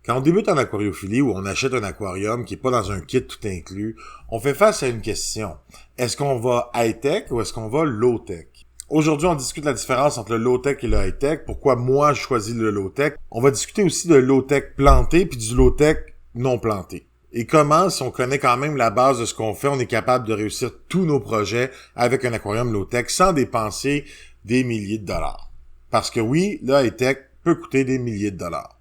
Quand on débute en aquariophilie ou on achète un aquarium qui est pas dans un kit tout inclus, on fait face à une question. Est-ce qu'on va high-tech ou est-ce qu'on va low-tech? Aujourd'hui, on discute la différence entre le low-tech et le high-tech. Pourquoi moi, je choisis le low-tech? On va discuter aussi de low-tech planté puis du low-tech non planté. Et comment, si on connaît quand même la base de ce qu'on fait, on est capable de réussir tous nos projets avec un aquarium low-tech sans dépenser des milliers de dollars. Parce que oui, le high-tech peut coûter des milliers de dollars.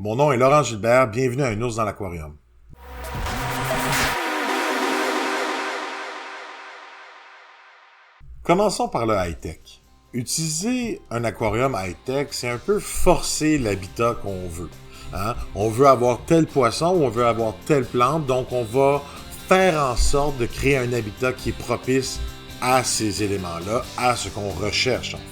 Mon nom est Laurent Gilbert, bienvenue à Un ours dans l'aquarium. Commençons par le high-tech. Utiliser un aquarium high-tech, c'est un peu forcer l'habitat qu'on veut. On veut avoir tel poisson ou on veut avoir telle plante, donc on va faire en sorte de créer un habitat qui est propice à ces éléments-là, à ce qu'on recherche en fait.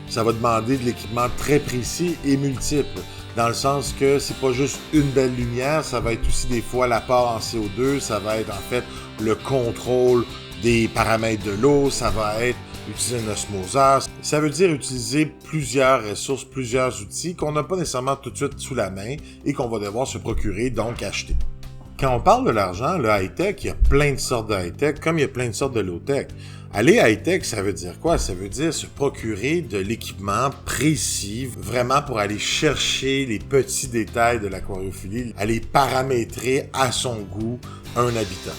Ça va demander de l'équipement très précis et multiple, dans le sens que c'est pas juste une belle lumière, ça va être aussi des fois l'apport en CO2, ça va être en fait le contrôle des paramètres de l'eau, ça va être utiliser un osmoseur. Ça veut dire utiliser plusieurs ressources, plusieurs outils qu'on n'a pas nécessairement tout de suite sous la main et qu'on va devoir se procurer, donc acheter. Quand on parle de l'argent, le high-tech, il y a plein de sortes de high-tech, comme il y a plein de sortes de low-tech. Aller high-tech, ça veut dire quoi? Ça veut dire se procurer de l'équipement précis, vraiment pour aller chercher les petits détails de l'aquariophilie, aller paramétrer à son goût un habitat.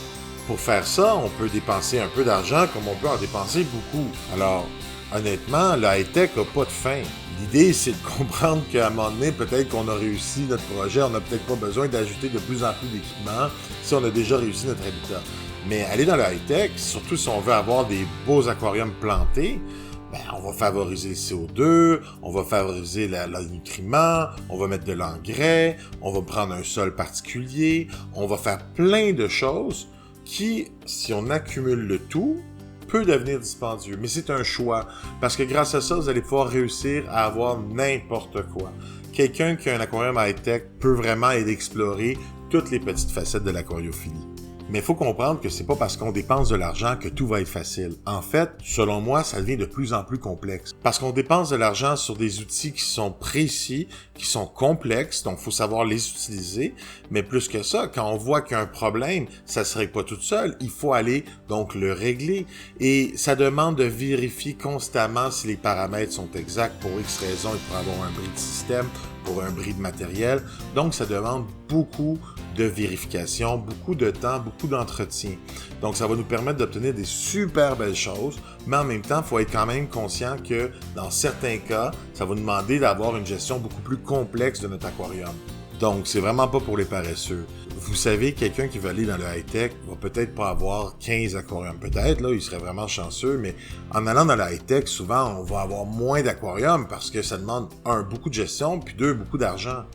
Pour faire ça, on peut dépenser un peu d'argent comme on peut en dépenser beaucoup. Alors, honnêtement, le high-tech n'a pas de fin. L'idée, c'est de comprendre qu'à un moment donné, peut-être qu'on a réussi notre projet, on n'a peut-être pas besoin d'ajouter de plus en plus d'équipements si on a déjà réussi notre habitat. Mais aller dans le high-tech, surtout si on veut avoir des beaux aquariums plantés, on va favoriser le CO2, on va favoriser le nutriment, on va mettre de l'engrais, on va prendre un sol particulier, on va faire plein de choses qui, si on accumule le tout, peut devenir dispendieux. Mais c'est un choix, parce que grâce à ça, vous allez pouvoir réussir à avoir n'importe quoi. Quelqu'un qui a un aquarium high-tech peut vraiment aller explorer toutes les petites facettes de l'aquariophilie. Mais il faut comprendre que c'est pas parce qu'on dépense de l'argent que tout va être facile. En fait, selon moi, ça devient de plus en plus complexe. Parce qu'on dépense de l'argent sur des outils qui sont précis, qui sont complexes, donc il faut savoir les utiliser. Mais plus que ça, quand on voit qu'il y a un problème, ça se règle pas tout seul. Il faut aller donc le régler. Et ça demande de vérifier constamment si les paramètres sont exacts. Pour X raisons, il pourrait avoir un bris de système, pour un bris de matériel. Donc, ça demande beaucoup de vérification, beaucoup de temps, beaucoup d'entretien. Donc, ça va nous permettre d'obtenir des super belles choses, mais en même temps, il faut être quand même conscient que dans certains cas, ça va nous demander d'avoir une gestion beaucoup plus complexe de notre aquarium. Donc, c'est vraiment pas pour les paresseux. Vous savez, quelqu'un qui veut aller dans le high-tech va peut-être pas avoir 15 aquariums. Peut-être, là, il serait vraiment chanceux, mais en allant dans le high-tech, souvent, on va avoir moins d'aquariums parce que ça demande, beaucoup de gestion, puis beaucoup d'argent.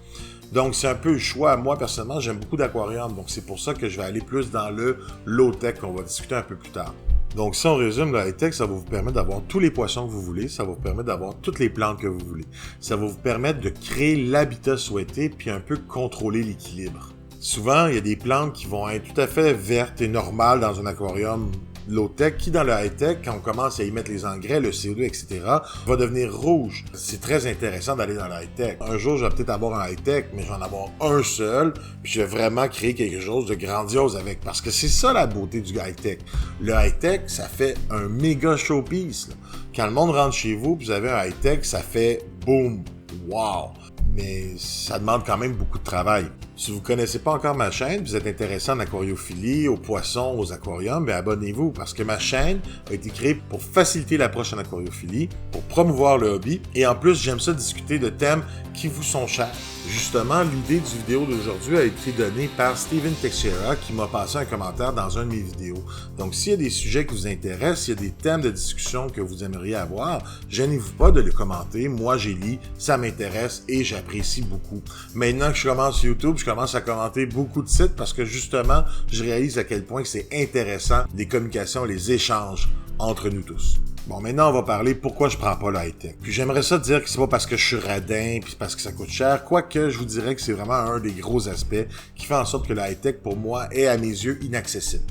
Donc, c'est un peu le choix. Moi, personnellement, j'aime beaucoup d'aquariums, donc c'est pour ça que je vais aller plus dans le low-tech qu'on va discuter un peu plus tard. Donc, si on résume, le high-tech, ça va vous permettre d'avoir tous les poissons que vous voulez, ça va vous permettre d'avoir toutes les plantes que vous voulez. Ça va vous permettre de créer l'habitat souhaité, puis un peu contrôler l'équilibre. Souvent, il y a des plantes qui vont être tout à fait vertes et normales dans un aquarium low-tech, qui dans le high-tech, quand on commence à y mettre les engrais, le CO2, etc., va devenir rouge. C'est très intéressant d'aller dans le high-tech. Un jour, je vais peut-être avoir un high-tech, mais je vais en avoir un seul, puis je vais vraiment créer quelque chose de grandiose avec, parce que c'est ça la beauté du high-tech. Le high-tech, ça fait un méga showpiece, là. Quand le monde rentre chez vous, puis vous avez un high-tech, ça fait boum, wow! Mais ça demande quand même beaucoup de travail. Si vous ne connaissez pas encore ma chaîne, vous êtes intéressé en aquariophilie, aux poissons, aux aquariums, abonnez-vous parce que ma chaîne a été créée pour faciliter l'approche en aquariophilie, pour promouvoir le hobby et en plus, j'aime ça discuter de thèmes qui vous sont chers. Justement, l'idée du vidéo d'aujourd'hui a été donnée par Steven Teixeira qui m'a passé un commentaire dans un de mes vidéos. Donc, s'il y a des sujets qui vous intéressent, s'il y a des thèmes de discussion que vous aimeriez avoir, gênez-vous pas de les commenter. Moi, j'ai lu, ça m'intéresse et j'apprécie beaucoup. Maintenant que je commence YouTube, je commence à commenter beaucoup de sites parce que justement, je réalise à quel point c'est intéressant les communications, les échanges entre nous tous. Bon, maintenant, on va parler pourquoi je prends pas le high-tech. Puis j'aimerais ça dire que c'est pas parce que je suis radin, puis parce que ça coûte cher, quoique je vous dirais que c'est vraiment un des gros aspects qui fait en sorte que le high-tech, pour moi, est à mes yeux inaccessible.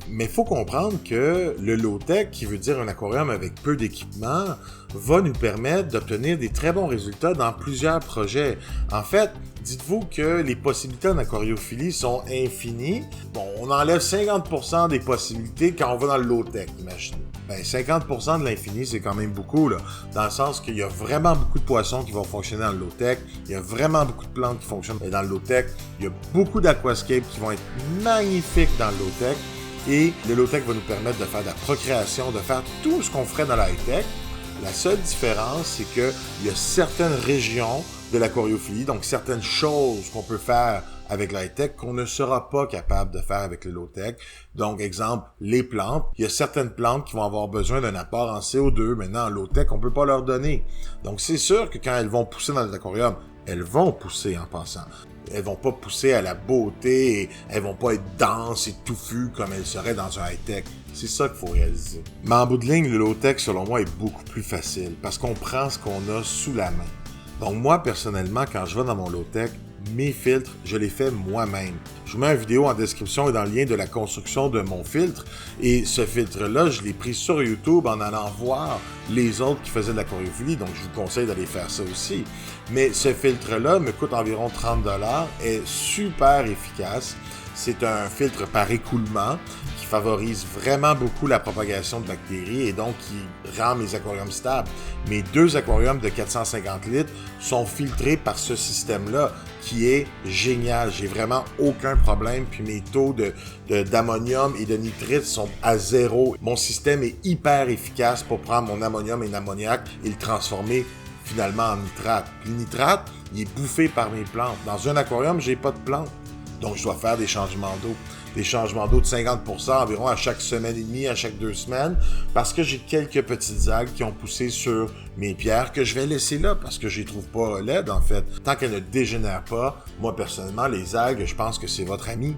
Mais il faut comprendre que le low-tech, qui veut dire un aquarium avec peu d'équipement, va nous permettre d'obtenir des très bons résultats dans plusieurs projets. En fait, dites-vous que les possibilités en aquariophilie sont infinies. Bon, on enlève 50% des possibilités quand on va dans le low-tech, imaginez. Ben, 50% de l'infini, c'est quand même beaucoup, là. Dans le sens qu'il y a vraiment beaucoup de poissons qui vont fonctionner dans le low-tech. Il y a vraiment beaucoup de plantes qui fonctionnent dans le low-tech. Il y a beaucoup d'aquascapes qui vont être magnifiques dans le low-tech. Et le low-tech va nous permettre de faire de la procréation, de faire tout ce qu'on ferait dans la high-tech. La seule différence, c'est qu'il y a certaines régions de l'aquariophilie, donc certaines choses qu'on peut faire avec la high-tech qu'on ne sera pas capable de faire avec le low-tech. Donc, exemple, les plantes. Il y a certaines plantes qui vont avoir besoin d'un apport en CO2. Maintenant, en low-tech, on peut pas leur donner. Donc, c'est sûr que quand elles vont pousser dans l'aquarium, elles vont pousser en passant. Elles vont pas pousser à la beauté et elles vont pas être denses et touffues comme elles seraient dans un high-tech. C'est ça qu'il faut réaliser. Mais en bout de ligne, le low-tech, selon moi, est beaucoup plus facile parce qu'on prend ce qu'on a sous la main. Donc moi, personnellement, quand je vais dans mon low-tech, mes filtres, je les fais moi-même. Je vous mets une vidéo en description et dans le lien de la construction de mon filtre. Et ce filtre-là, je l'ai pris sur YouTube en allant voir les autres qui faisaient de l'aquariophilie. Donc, je vous conseille d'aller faire ça aussi. Mais ce filtre-là me coûte environ 30$, est super efficace. C'est un filtre par écoulement qui favorise vraiment beaucoup la propagation de bactéries et donc qui rend mes aquariums stables. Mes 2 aquariums de 450 litres sont filtrés par ce système-là qui est génial. J'ai vraiment aucun problème. Puis mes taux d'ammonium et de nitrite sont à 0. Mon système est hyper efficace pour prendre mon ammonium et l'ammoniac et le transformer finalement en nitrate. Puis le nitrate, il est bouffé par mes plantes. Dans un aquarium, j'ai pas de plantes. Donc, je dois faire des changements d'eau. Des changements d'eau de 50% environ à chaque semaine et demie, à chaque 2 semaines, parce que j'ai quelques petites algues qui ont poussé sur mes pierres que je vais laisser là, parce que je les trouve pas laides, en fait. Tant qu'elles ne dégénèrent pas, moi, personnellement, les algues, je pense que c'est votre ami.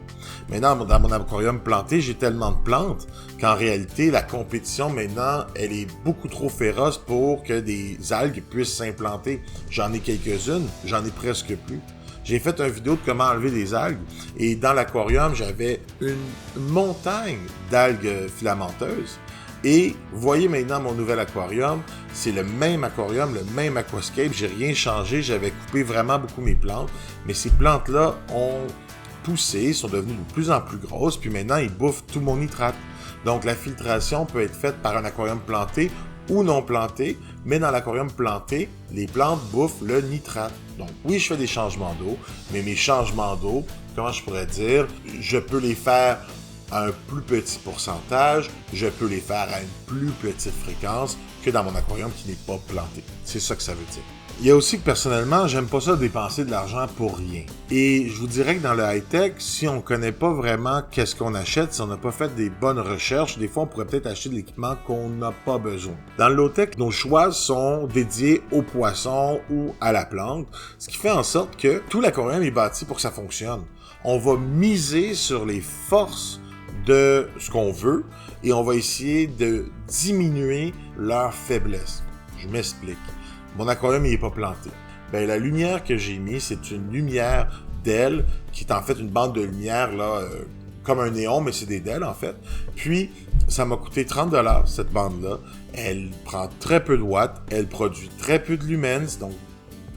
Maintenant, dans mon aquarium planté, j'ai tellement de plantes qu'en réalité, la compétition, maintenant, elle est beaucoup trop féroce pour que des algues puissent s'implanter. J'en ai quelques-unes, j'en ai presque plus. J'ai fait une vidéo de comment enlever des algues et dans l'aquarium, j'avais une montagne d'algues filamenteuses. Et vous voyez maintenant mon nouvel aquarium, c'est le même aquarium, le même aquascape, j'ai rien changé, j'avais coupé vraiment beaucoup mes plantes, mais ces plantes-là ont poussé, sont devenues de plus en plus grosses, puis maintenant ils bouffent tout mon nitrate. Donc la filtration peut être faite par un aquarium planté ou non planté, mais dans l'aquarium planté, les plantes bouffent le nitrate. Donc oui, je fais des changements d'eau, mais mes changements d'eau, comment je pourrais dire, je peux les faire à un plus petit pourcentage, je peux les faire à une plus petite fréquence que dans mon aquarium qui n'est pas planté. C'est ça que ça veut dire. Il y a aussi que personnellement, j'aime pas ça dépenser de l'argent pour rien. Et je vous dirais que dans le high-tech, si on connaît pas vraiment qu'est-ce qu'on achète, si on n'a pas fait des bonnes recherches, des fois on pourrait peut-être acheter de l'équipement qu'on n'a pas besoin. Dans le low-tech, nos choix sont dédiés aux poissons ou à la plante, ce qui fait en sorte que tout l'aquarium est bâti pour que ça fonctionne. On va miser sur les forces de ce qu'on veut et on va essayer de diminuer leurs faiblesses. Je m'explique. Mon aquarium, il n'est pas planté. Ben, la lumière que j'ai mis, c'est une lumière d'aile qui est en fait une bande de lumière là, comme un néon, mais c'est des DEL en fait. Puis, ça m'a coûté 30$, cette bande-là. Elle prend très peu de watts, elle produit très peu de lumens, donc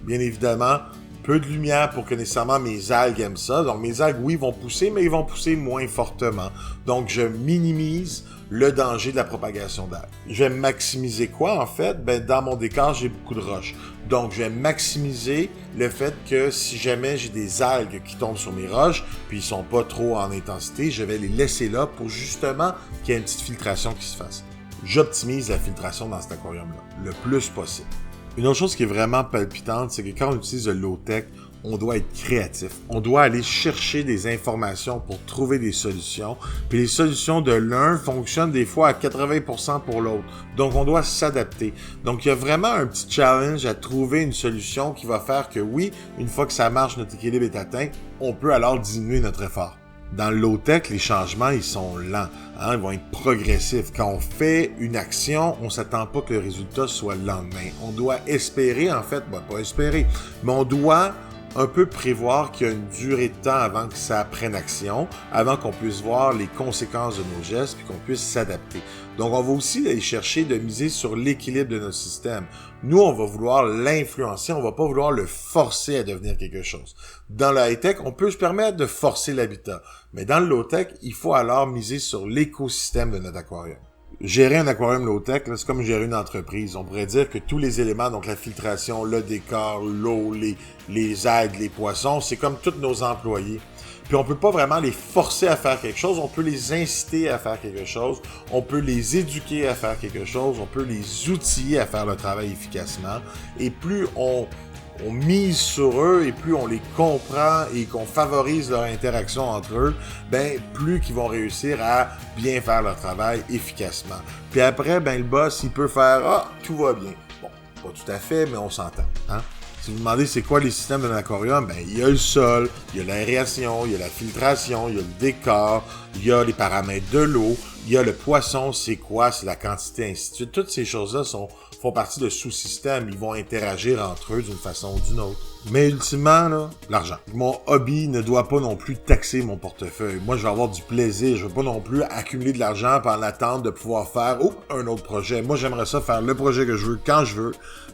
bien évidemment, peu de lumière pour que nécessairement mes algues aiment ça. Donc mes algues, oui, vont pousser, mais ils vont pousser moins fortement. Donc je minimise le danger de la propagation d'algues. Je vais maximiser quoi en fait? Ben, dans mon décor, j'ai beaucoup de roches. Donc je vais maximiser le fait que si jamais j'ai des algues qui tombent sur mes roches, puis ils sont pas trop en intensité, je vais les laisser là pour justement qu'il y ait une petite filtration qui se fasse. J'optimise la filtration dans cet aquarium-là, le plus possible. Une autre chose qui est vraiment palpitante, c'est que quand on utilise le low-tech, on doit être créatif. On doit aller chercher des informations pour trouver des solutions. Puis les solutions de l'un fonctionnent des fois à 80% pour l'autre. Donc, on doit s'adapter. Donc, il y a vraiment un petit challenge à trouver une solution qui va faire que oui, une fois que ça marche, notre équilibre est atteint, on peut alors diminuer notre effort. Dans le low-tech, les changements, ils sont lents. Ils vont être progressifs. Quand on fait une action, on s'attend pas que le résultat soit le lendemain. On doit espérer, en fait, pas espérer, mais on doit un peu prévoir qu'il y a une durée de temps avant que ça prenne action, avant qu'on puisse voir les conséquences de nos gestes puis qu'on puisse s'adapter. Donc, on va aussi aller chercher de miser sur l'équilibre de notre système. Nous, on va vouloir l'influencer, on va pas vouloir le forcer à devenir quelque chose. Dans le high-tech, on peut se permettre de forcer l'habitat, mais dans le low-tech, il faut alors miser sur l'écosystème de notre aquarium. Gérer un aquarium low-tech, c'est comme gérer une entreprise. On pourrait dire que tous les éléments, donc la filtration, le décor, l'eau, les algues, les poissons, c'est comme tous nos employés. Puis on peut pas vraiment les forcer à faire quelque chose, on peut les inciter à faire quelque chose, on peut les éduquer à faire quelque chose, on peut les outiller à faire le travail efficacement. Et plus on mise sur eux et plus on les comprend et qu'on favorise leur interaction entre eux, ben plus qu'ils vont réussir à bien faire leur travail efficacement. Puis après, ben le boss, il peut faire « Ah, tout va bien ». Bon, pas tout à fait, mais on s'entend, hein? Si vous demandez c'est quoi les systèmes d'un aquarium, ben il y a le sol, il y a l'aération, il y a la filtration, il y a le décor, il y a les paramètres de l'eau, il y a le poisson, c'est quoi, c'est la quantité, ainsi de suite. Toutes ces choses-là font partie de sous-systèmes, ils vont interagir entre eux d'une façon ou d'une autre. Mais ultimement, là, l'argent. Mon hobby ne doit pas non plus taxer mon portefeuille. Moi, je veux avoir du plaisir. Je veux pas non plus accumuler de l'argent en attente de pouvoir faire un autre projet. Moi, j'aimerais ça faire le projet que je veux quand je veux.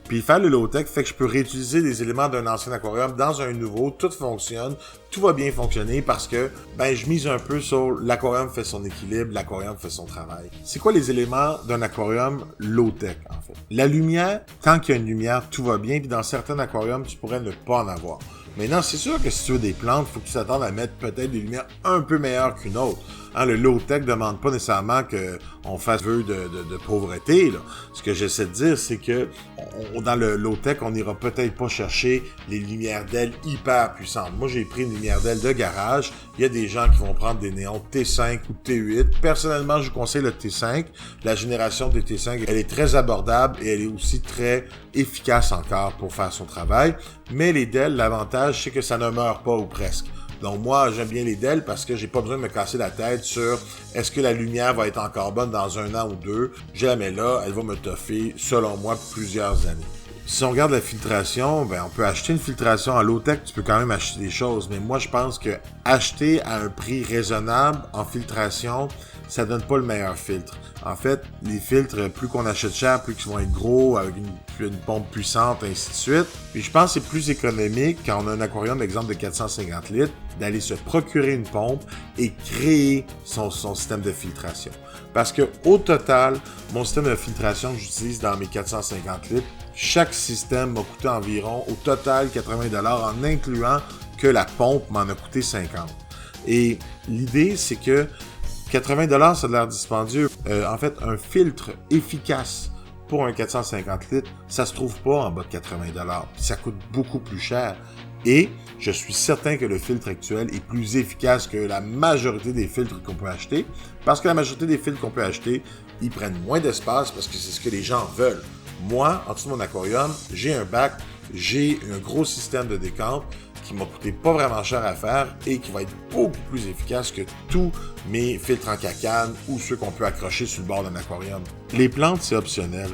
Puis faire le low-tech fait que je peux réutiliser des éléments d'un ancien aquarium dans un nouveau. Tout fonctionne. Tout va bien fonctionner parce que je mise un peu sur l'aquarium fait son équilibre, l'aquarium fait son travail. C'est quoi les éléments d'un aquarium low-tech, en fait? La lumière, tant qu'il y a une lumière, tout va bien. Puis dans certains aquariums, tu pourrais ne pas en avoir. Maintenant, c'est sûr que si tu veux des plantes, il faut que tu t'attendes à mettre peut-être des lumières un peu meilleures qu'une autre. Hein, le low-tech ne demande pas nécessairement qu'on fasse vœu de pauvreté, là. Ce que j'essaie de dire, c'est que dans le low-tech, on n'ira peut-être pas chercher les lumières d'ailes hyper puissantes. Moi, j'ai pris une lumière d'aile de garage. Il y a des gens qui vont prendre des néons T5 ou T8. Personnellement, je vous conseille le T5. La génération des T5, elle est très abordable et elle est aussi très efficace encore pour faire son travail. Mais les DEL, l'avantage, c'est que ça ne meurt pas ou presque. Donc moi, j'aime bien les DEL parce que j'ai pas besoin de me casser la tête sur est-ce que la lumière va être encore bonne dans 1 an ou 2. Je la mets là, elle va me toffer, selon moi, plusieurs années. Si on regarde la filtration, on peut acheter une filtration en low-tech, tu peux quand même acheter des choses. Mais moi, je pense que acheter à un prix raisonnable en filtration, ça donne pas le meilleur filtre. En fait, les filtres, plus qu'on achète cher, plus qu'ils vont être gros, avec une pompe puissante, ainsi de suite. Puis je pense que c'est plus économique, quand on a un aquarium, d'exemple, de 450 litres, d'aller se procurer une pompe et créer son système de filtration. Parce que au total, mon système de filtration que j'utilise dans mes 450 litres, chaque système m'a coûté environ, au total, 80$ en incluant que la pompe m'en a coûté 50$. Et l'idée, c'est que 80$, ça a l'air dispendieux. En fait, un filtre efficace pour un 450 litres, ça se trouve pas en bas de 80$. Ça coûte beaucoup plus cher. Et je suis certain que le filtre actuel est plus efficace que la majorité des filtres qu'on peut acheter. Parce que la majorité des filtres qu'on peut acheter, ils prennent moins d'espace parce que c'est ce que les gens veulent. Moi, en dessous de mon aquarium, j'ai un bac, j'ai un gros système de décante qui m'a coûté pas vraiment cher à faire et qui va être beaucoup plus efficace que tous mes filtres en cacane ou ceux qu'on peut accrocher sur le bord d'un aquarium. Les plantes, c'est optionnel,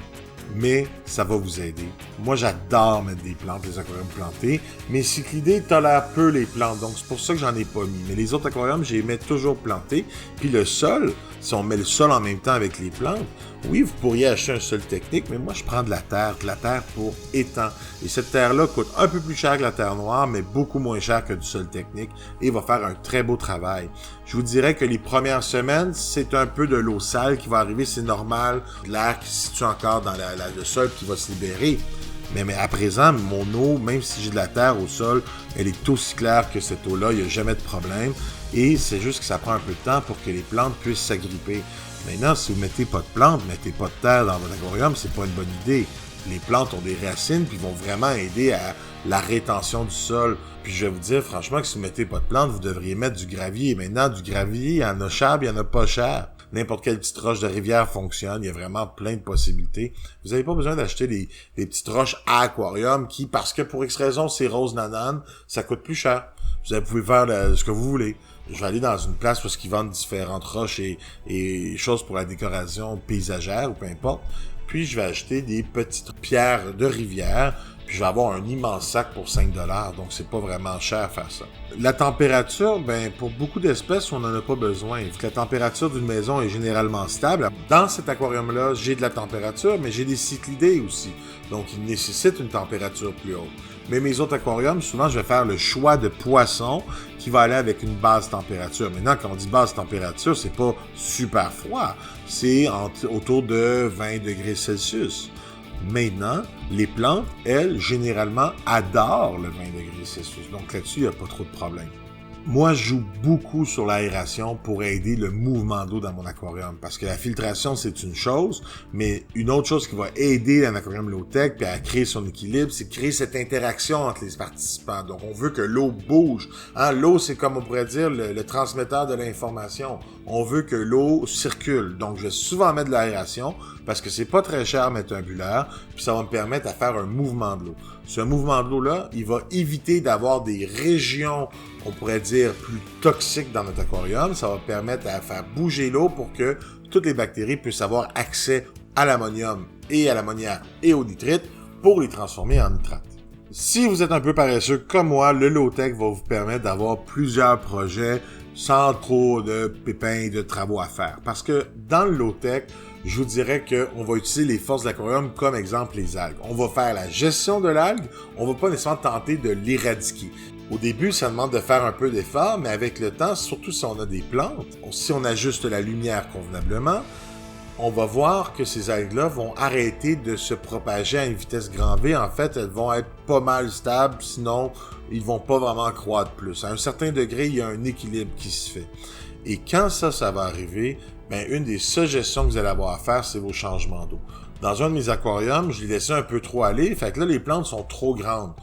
mais ça va vous aider. Moi, j'adore mettre des plantes, des aquariums plantés, mais Cyclidés tolère peu les plantes, donc c'est pour ça que j'en ai pas mis. Mais les autres aquariums, je les mets toujours plantés. Puis le sol, si on met le sol en même temps avec les plantes, oui, vous pourriez acheter un sol technique, mais moi, je prends de la terre pour étang. Et cette terre-là coûte un peu plus cher que la terre noire, mais beaucoup moins cher que du sol technique et va faire un très beau travail. Je vous dirais que les premières semaines, c'est un peu de l'eau sale qui va arriver, c'est normal, de l'air qui se situe encore dans le sol qui va se libérer. Mais à présent, mon eau, même si j'ai de la terre au sol, elle est aussi claire que cette eau-là, il n'y a jamais de problème. Et c'est juste que ça prend un peu de temps pour que les plantes puissent s'agripper. Maintenant, si vous mettez pas de plantes, mettez pas de terre dans votre aquarium, c'est pas une bonne idée. Les plantes ont des racines puis vont vraiment aider à la rétention du sol. Puis je vais vous dire, franchement, que si vous mettez pas de plantes, vous devriez mettre du gravier. Et maintenant, du gravier, il y en a cher, il y en a pas cher. N'importe quelle petite roche de rivière fonctionne. Il y a vraiment plein de possibilités. Vous n'avez pas besoin d'acheter des petites roches à aquarium qui, parce que pour X raison, c'est rose nanane, ça coûte plus cher. Vous pouvez faire ce que vous voulez. Je vais aller dans une place où ils vendent différentes roches et choses pour la décoration paysagère ou peu importe. Puis je vais acheter des petites pierres de rivière. puis je vais avoir un immense sac pour 5 $, donc c'est pas vraiment cher à faire ça. La température, ben pour beaucoup d'espèces, on n'en a pas besoin. Vu que la température d'une maison est généralement stable, dans cet aquarium-là, j'ai de la température, mais j'ai des cyclidés aussi, donc ils nécessitent une température plus haute. Mais mes autres aquariums, souvent, je vais faire le choix de poisson qui va aller avec une basse température. Maintenant, quand on dit basse température, c'est pas super froid. C'est autour de 20 degrés Celsius. Maintenant, les plantes, elles, généralement, adorent le 20 degrés Celsius. Donc là-dessus, il n'y a pas trop de problème. Moi, je joue beaucoup sur l'aération pour aider le mouvement d'eau dans mon aquarium. Parce que la filtration, c'est une chose, mais une autre chose qui va aider un aquarium low-tech puis à créer son équilibre, c'est créer cette interaction entre les participants. Donc, on veut que l'eau bouge. Hein? L'eau, c'est comme on pourrait dire le transmetteur de l'information. On veut que l'eau circule. Donc, je vais souvent mettre de l'aération parce que c'est pas très cher à mettre un bulleur, puis ça va me permettre à faire un mouvement de l'eau. Ce mouvement de l'eau-là, il va éviter d'avoir des régions, on pourrait dire, plus toxiques dans notre aquarium. Ça va permettre à faire bouger l'eau pour que toutes les bactéries puissent avoir accès à l'ammonium et à l'ammoniac et au nitrite pour les transformer en nitrate. Si vous êtes un peu paresseux comme moi, le low-tech va vous permettre d'avoir plusieurs projets sans trop de pépins et de travaux à faire. Parce que dans le low-tech, je vous dirais qu'on va utiliser les forces de l'aquarium comme exemple les algues. On va faire la gestion de l'algue, on va pas nécessairement tenter de l'éradiquer. Au début, ça demande de faire un peu d'effort, mais avec le temps, surtout si on a des plantes, si on ajuste la lumière convenablement, on va voir que ces algues-là vont arrêter de se propager à une vitesse grand V. En fait, elles vont être pas mal stables, sinon ils vont pas vraiment croître plus. À un certain degré, il y a un équilibre qui se fait. Et quand ça va arriver, ben une des suggestions que vous allez avoir à faire, c'est vos changements d'eau. Dans un de mes aquariums, je les laissais un peu trop aller, fait que là, les plantes sont trop grandes.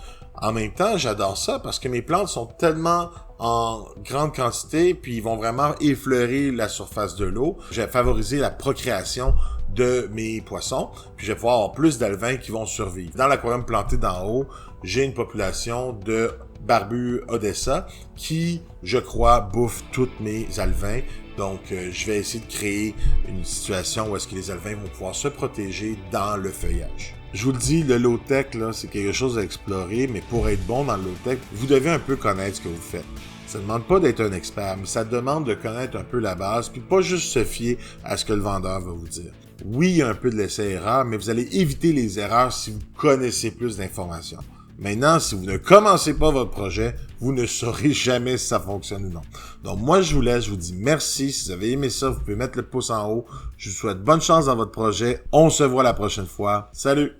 En même temps, j'adore ça parce que mes plantes sont tellement en grande quantité, puis ils vont vraiment effleurer la surface de l'eau. Je vais favoriser la procréation de mes poissons, puis je vais pouvoir avoir plus d'alevins qui vont survivre. Dans l'aquarium planté d'en haut, j'ai une population de barbu Odessa qui, je crois, bouffe tous mes alevins. Donc, je vais essayer de créer une situation où est-ce que les alevins vont pouvoir se protéger dans le feuillage. Je vous le dis, le low-tech, là, c'est quelque chose à explorer, mais pour être bon dans le low-tech, vous devez un peu connaître ce que vous faites. Ça ne demande pas d'être un expert, mais ça demande de connaître un peu la base, puis pas juste se fier à ce que le vendeur va vous dire. Oui, il y a un peu de l'essai-erreur, mais vous allez éviter les erreurs si vous connaissez plus d'informations. Maintenant, si vous ne commencez pas votre projet, vous ne saurez jamais si ça fonctionne ou non. Donc moi, je vous laisse, je vous dis merci. Si vous avez aimé ça, vous pouvez mettre le pouce en haut. Je vous souhaite bonne chance dans votre projet. On se voit la prochaine fois. Salut!